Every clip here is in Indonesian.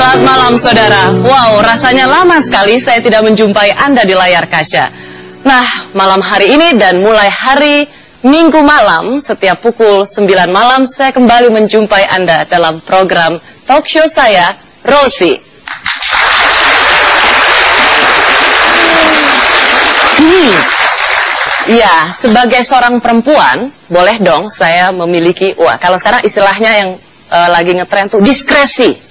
Selamat malam saudara. Wow, rasanya lama sekali saya tidak menjumpai Anda di layar kaca. Nah, malam hari ini dan mulai hari Minggu malam, setiap pukul 9 malam saya kembali menjumpai Anda dalam program talk show saya, Rosi. Ya, sebagai seorang perempuan, boleh dong saya memiliki, kalau sekarang istilahnya yang lagi ngetren tuh diskresi.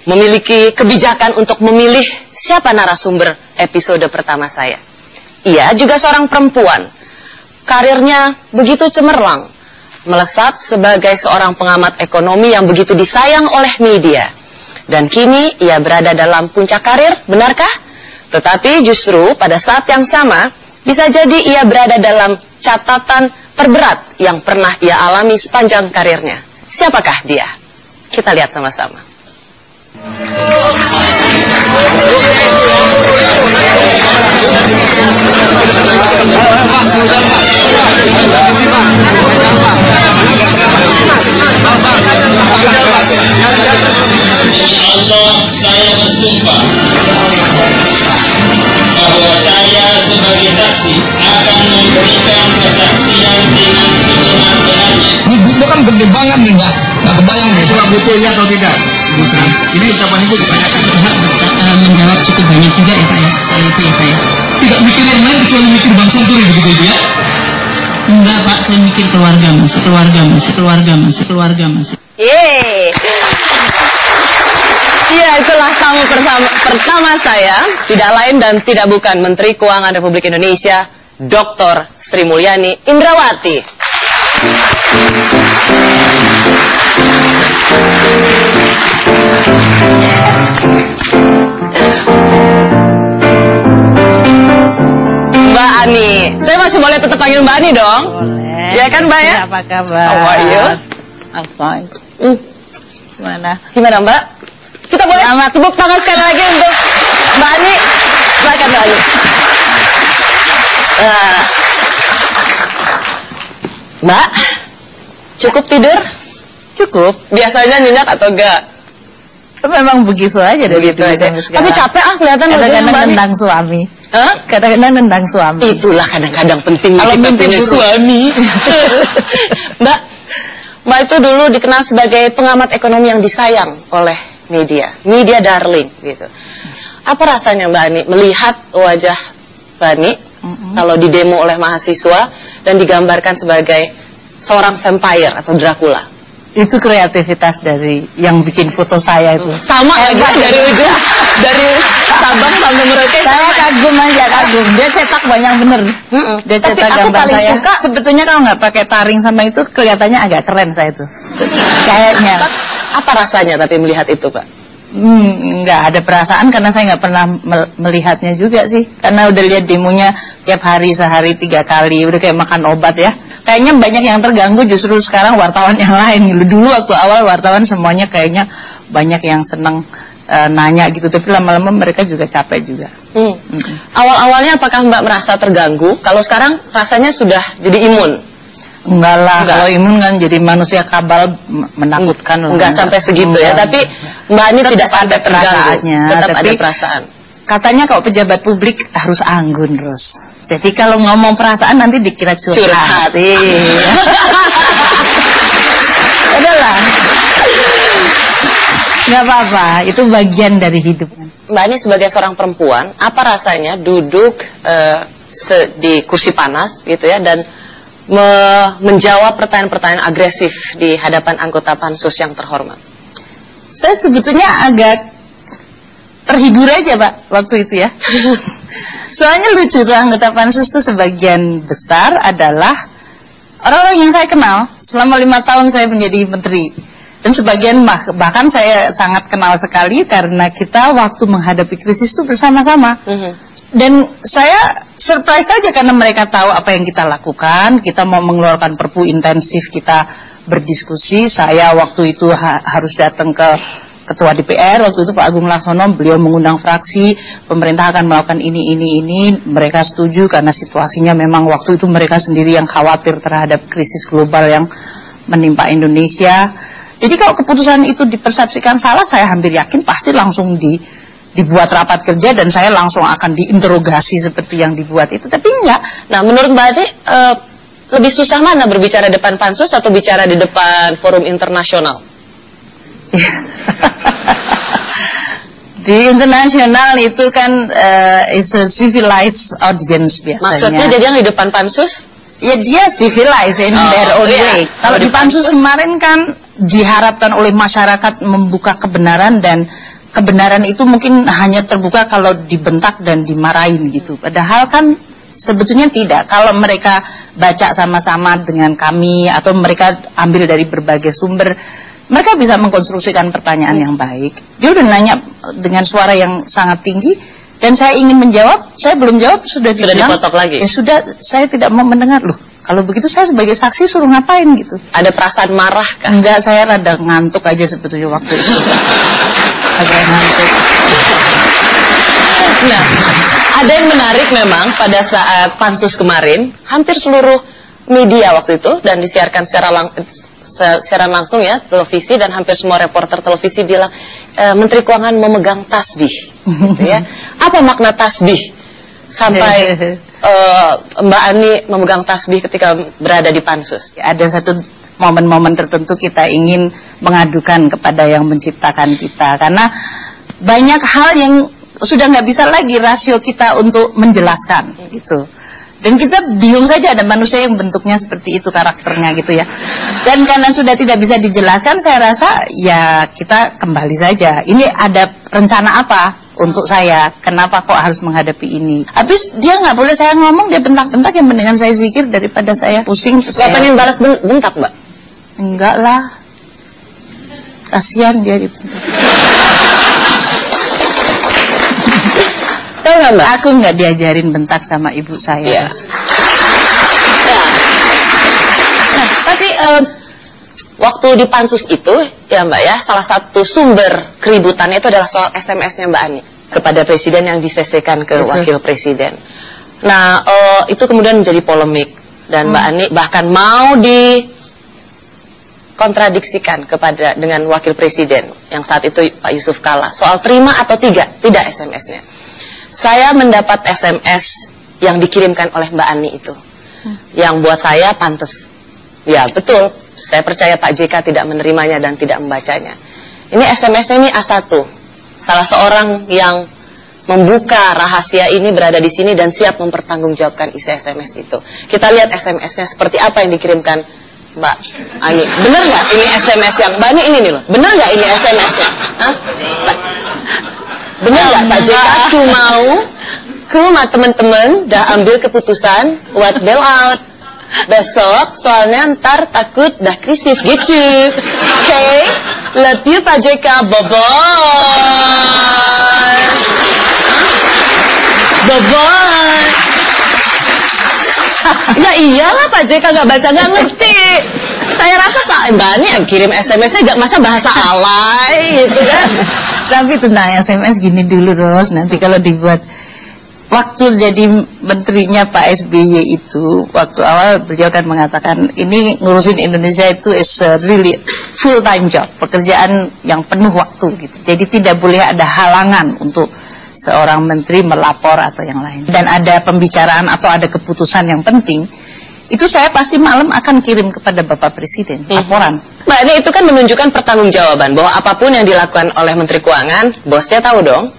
Memiliki kebijakan untuk memilih siapa narasumber episode pertama saya. Ia juga seorang perempuan. Karirnya begitu cemerlang, melesat sebagai seorang pengamat ekonomi yang begitu disayang oleh media. Dan kini ia berada dalam puncak karir, benarkah? Tetapi justru pada saat yang sama, bisa jadi ia berada dalam catatan terberat yang pernah ia alami sepanjang karirnya. Siapakah dia? Kita lihat sama-sama. Demi Allah, saya bersumpah bahwa saya sebagai saksi akan memberikan kesaksian dengan sebenar-benarnya. Ini butuh kan gede banget nih, nggak kebayang nih. Sudah butuh ya atau tidak? Ini ucapan ibu kebanyakan. Menjawab cukup banyak juga ya Pak ya, soal itu ya Pak ya. Tidak mikir yang lain kecuali mikir Bang Santuri begitu Ibu ya? Enggak Pak, saya mikir keluarga masih. Yeay. Iya, itulah tamu pertama saya, tidak lain dan tidak bukan Menteri Keuangan Republik Indonesia, Dr. Sri Mulyani Indrawati. Mbak Ani, saya masih boleh tetap panggil Mbak Ani dong? Boleh. Ya kan Mbak ya? Apa kabar? How are you? I'm fine. Gimana Mbak? Kita boleh tepuk tangan sekali lagi untuk Mbak Ani. Silakan Mbak Ani. Mbak, cukup tidur? Cukup. Biasanya nyenyak atau enggak? Memang begitu aja dari Begitu aja. Tapi capek kelihatan kadang-kadang Mbak Ani. nendang suami. Hah? Kadang-kadang nendang suami. Itulah kadang-kadang penting kalau kita mimpi punya buruk. suami. Mbak itu dulu dikenal sebagai pengamat ekonomi yang disayang oleh media darling gitu. Apa rasanya Mbak Ani melihat wajah Mbak Ani kalau didemo oleh mahasiswa dan digambarkan sebagai seorang vampire atau Dracula? Itu kreativitas dari yang bikin foto saya itu. Sama lagi dari ujung dari Sabang sampai Merauke. Saya kagum. Dia cetak banyak bener. Dia Tapi cetak aku gambar paling saya. suka Sebetulnya kalau nggak pakai taring sama itu kelihatannya agak keren saya itu. Kayaknya. Apa rasanya tapi melihat itu Pak? Nggak ada perasaan karena saya nggak pernah melihatnya juga sih. Karena udah lihat demonya tiap hari, sehari 3 kali, udah kayak makan obat ya. Kayaknya banyak yang terganggu justru sekarang wartawan yang lain. Dulu waktu awal wartawan semuanya kayaknya banyak yang senang nanya gitu, tapi lama-lama mereka juga capek juga. Awal-awalnya apakah Mbak merasa terganggu? Kalau sekarang rasanya sudah jadi imun? Enggak lah, kalau imun kan jadi manusia kabal menakutkan. Enggak sampai segitu ya, tapi Mbak Ani tidak sampai terganggu. Tetap tapi ada perasaan. Katanya kalau pejabat publik harus anggun, Ros. Jadi kalau ngomong perasaan nanti dikira curhat. Udahlah. Nggak apa-apa, itu bagian dari hidup. Mbak Ani sebagai seorang perempuan, apa rasanya duduk di kursi panas gitu ya dan menjawab pertanyaan-pertanyaan agresif di hadapan anggota pansus yang terhormat? Saya sebetulnya agak terhibur aja Pak waktu itu ya. Soalnya lucu tuh, anggota pansus tuh sebagian besar adalah orang-orang yang saya kenal. Selama 5 tahun saya menjadi menteri. Dan sebagian bahkan saya sangat kenal sekali karena kita waktu menghadapi krisis itu bersama-sama. Dan saya surprise saja karena mereka tahu apa yang kita lakukan. Kita mau mengeluarkan perpu intensif, kita berdiskusi. Saya waktu itu harus datang ke Ketua DPR waktu itu Pak Agung Laksono, beliau mengundang fraksi, pemerintah akan melakukan ini, mereka setuju karena situasinya memang waktu itu mereka sendiri yang khawatir terhadap krisis global yang menimpa Indonesia. Jadi kalau keputusan itu dipersepsikan salah, saya hampir yakin pasti langsung dibuat rapat kerja dan saya langsung akan diinterogasi seperti yang dibuat itu. Tapi enggak. Nah, menurut Mbak Ani, lebih susah mana berbicara depan pansus atau bicara di depan forum internasional? Di internasional itu kan is a civilized audience biasanya. Maksudnya jadi yang di depan pansus? Ya dia civilized in their own way. Kalau di pansus kemarin kan diharapkan oleh masyarakat membuka kebenaran, dan kebenaran itu mungkin hanya terbuka kalau dibentak dan dimarahin gitu. Padahal kan sebetulnya tidak. Kalau mereka baca sama-sama dengan kami atau mereka ambil dari berbagai sumber, mereka bisa mengkonstruksikan pertanyaan yang baik. Dia udah nanya dengan suara yang sangat tinggi dan saya ingin menjawab, saya belum jawab sudah dibilang, dipotong lagi. Ya sudah, saya tidak mau mendengar. Loh, kalau begitu saya sebagai saksi suruh ngapain gitu? Ada perasaan marah kah? Enggak, saya rada ngantuk aja sebetulnya waktu itu. Agak ngantuk. Nah, ada yang menarik memang pada saat pansus kemarin, hampir seluruh media waktu itu dan disiarkan secara langsung ya, televisi, dan hampir semua reporter televisi bilang Menteri Keuangan memegang tasbih, gitu ya. Apa makna tasbih sampai Mbak Ani memegang tasbih ketika berada di pansus? Ada satu momen-momen tertentu kita ingin mengadukan kepada yang menciptakan kita, karena banyak hal yang sudah nggak bisa lagi rasio kita untuk menjelaskan gitu. Dan kita bingung saja ada manusia yang bentuknya seperti itu, karakternya gitu ya. Dan karena sudah tidak bisa dijelaskan, saya rasa ya kita kembali saja. Ini ada rencana apa untuk saya? Kenapa kok harus menghadapi ini? Habis dia nggak boleh saya ngomong, dia bentak-bentak, yang mendingan saya zikir daripada saya pusing. Gak pengen balas bentak, Mbak? Enggak lah. Kasihan dia dibentak. Tahu nggak, Mbak? Aku nggak diajarin bentak sama ibu saya. Iya. Nah, tapi waktu di pansus itu, ya Mbak ya, salah satu sumber keributannya itu adalah soal SMS-nya Mbak Ani kepada Presiden yang di-CC-kan ke Wakil Presiden. Nah, itu kemudian menjadi polemik dan Mbak Ani bahkan mau dikontradiksikan dengan Wakil Presiden yang saat itu Pak Yusuf Kalla soal terima atau tidak SMS-nya. Saya mendapat SMS yang dikirimkan oleh Mbak Ani itu, yang buat saya pantas. Ya betul, saya percaya Pak JK tidak menerimanya dan tidak membacanya. Ini SMS-nya ini A1, salah seorang yang membuka rahasia ini berada di sini dan siap mempertanggungjawabkan isi SMS itu. Kita lihat SMS-nya seperti apa yang dikirimkan Mbak Ani. Benar nggak ini SMS yang Mbak Ani ini nih loh? Benar nggak ini SMS-nya? Hah? Benar nggak Pak JK? Aku mau, teman-teman dah ambil keputusan buat bail out besok, soalnya ntar takut dah krisis gitu. Oke, love you Pak JK, bye bye. Ya iyalah Pak JK nggak baca nggak ngerti. Saya rasa Mbak Ani yang kirim SMS-nya masa bahasa alay gitu kan. Tapi tentang SMS gini dulu Ros, nanti kalau dibuat waktu jadi menterinya Pak SBY itu, waktu awal beliau kan mengatakan ini ngurusin Indonesia itu is a really full time job, pekerjaan yang penuh waktu gitu. Jadi tidak boleh ada halangan untuk seorang menteri melapor atau yang lain. Dan ada pembicaraan atau ada keputusan yang penting, itu saya pasti malam akan kirim kepada Bapak Presiden laporan. Mbak, ini itu kan menunjukkan pertanggungjawaban bahwa apapun yang dilakukan oleh Menteri Keuangan, bosnya tahu dong.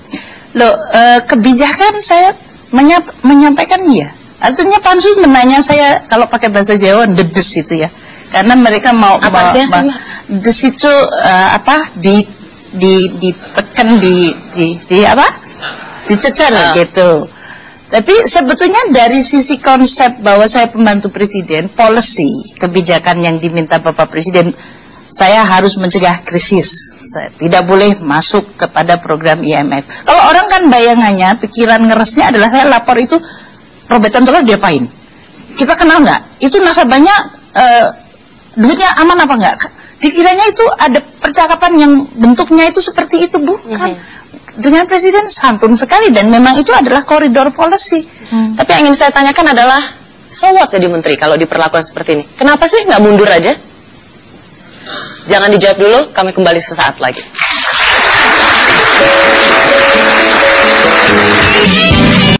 Loh, kebijakan saya menyampaikan iya. Artinya pansus menanya saya, kalau pakai bahasa Jawa, dedes itu ya. Karena mereka mau des itu ditekan dicecer gitu. Tapi sebetulnya dari sisi konsep bahwa saya pembantu presiden, policy, kebijakan yang diminta Bapak Presiden, saya harus mencegah krisis. Saya tidak boleh masuk kepada program IMF. Kalau orang kan bayangannya, pikiran ngeresnya adalah saya lapor itu, Robetan Telur diapain? Kita kenal nggak? Itu nasabahnya duitnya aman apa nggak? Dikiranya itu ada percakapan yang bentuknya itu seperti itu, bukan. Dengan Presiden santun sekali dan memang itu adalah koridor policy. Tapi yang ingin saya tanyakan adalah, so what jadi menteri kalau diperlakukan seperti ini? Kenapa sih nggak mundur aja? Jangan dijawab dulu, kami kembali sesaat lagi.